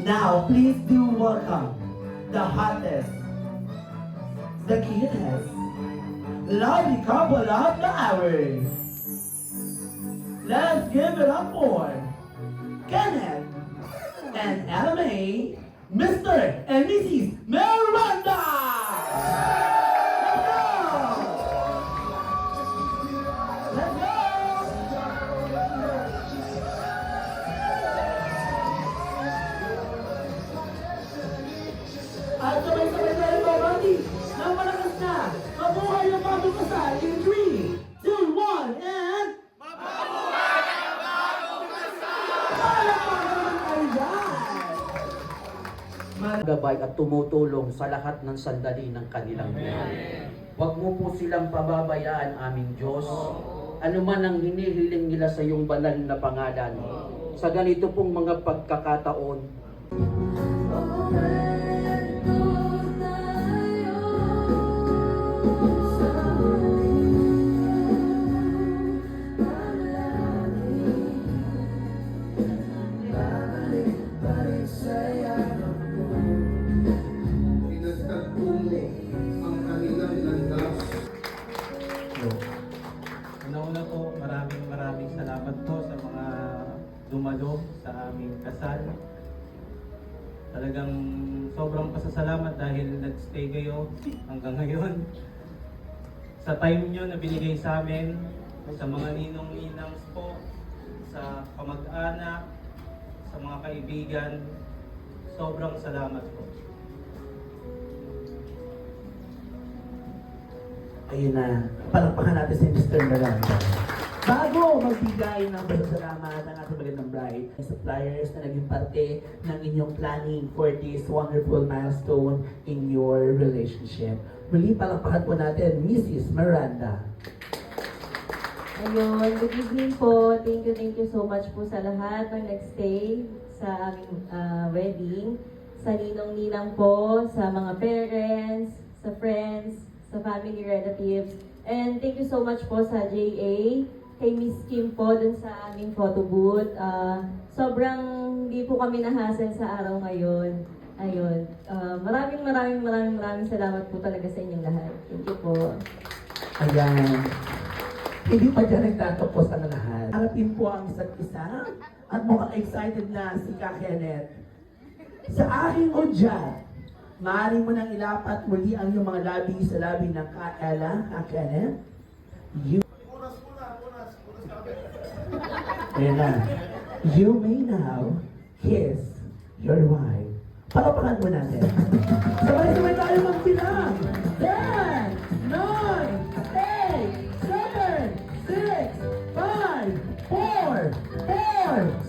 Now, please do welcome the hottest, the cutest, lovely couple of the hour. Let's give it up for Kenneth and LMA, Mr. and Mrs. Miranda! Let's go! Let's go! At sabay-sabay tayo babati ng malakas na mabuhay ang bagong kasal in 3, 2, 1, and... Gabay at tumutulong sa lahat ng sandali ng kanilang buhay. Huwag mo po silang pababayaan, aming Diyos. Ano man ang hinihiling nila sa iyong banal na pangalan. Sa ganito pong mga pagkakataon, Una-una po, maraming salamat po sa mga dumalo sa aming kasal. Talagang sobrang pasasalamat dahil nag-stay kayo hanggang ngayon. Sa time nyo na binigay sa amin, sa mga ninong-ninangs po, sa kamag-anak, sa mga kaibigan, sobrang salamat po. Ayun na, palakpakan natin si Mr. Miranda. Bago magbigay ng pasasalamat ang ating magandang bride, suppliers na naging parte ng inyong planning for this wonderful milestone in your relationship. Muli, palakpakan po natin, Mrs. Miranda. Ayun, good evening po. Thank you so much po sa lahat ng nagstay sa aming wedding. Sa ninong-ninang po, sa mga parents, sa friends, sa family relatives. And thank you so much po sa JA, kay Miss Kim po dun sa aming photo booth. Sobrang hindi po kami nahassle sa araw ngayon. Ayun. Maraming salamat po talaga sa inyong lahat. Thank you po. Ayan. Hindi pa dyan nagtatapos ang lahat. Harapin po ang isa't isa at mukhang excited na si Ka Kenneth. Sa aking udyat, maaari mo nang ilapat muli ang iyong mga labi sa labi ng Ka Ella, Ka Kenneth. Ayan na. You may now kiss your wife. Palapakan mo natin. Sabay-sabay tayo magbilang. 10, 9, 8, 7, 6, 5, 4, 4,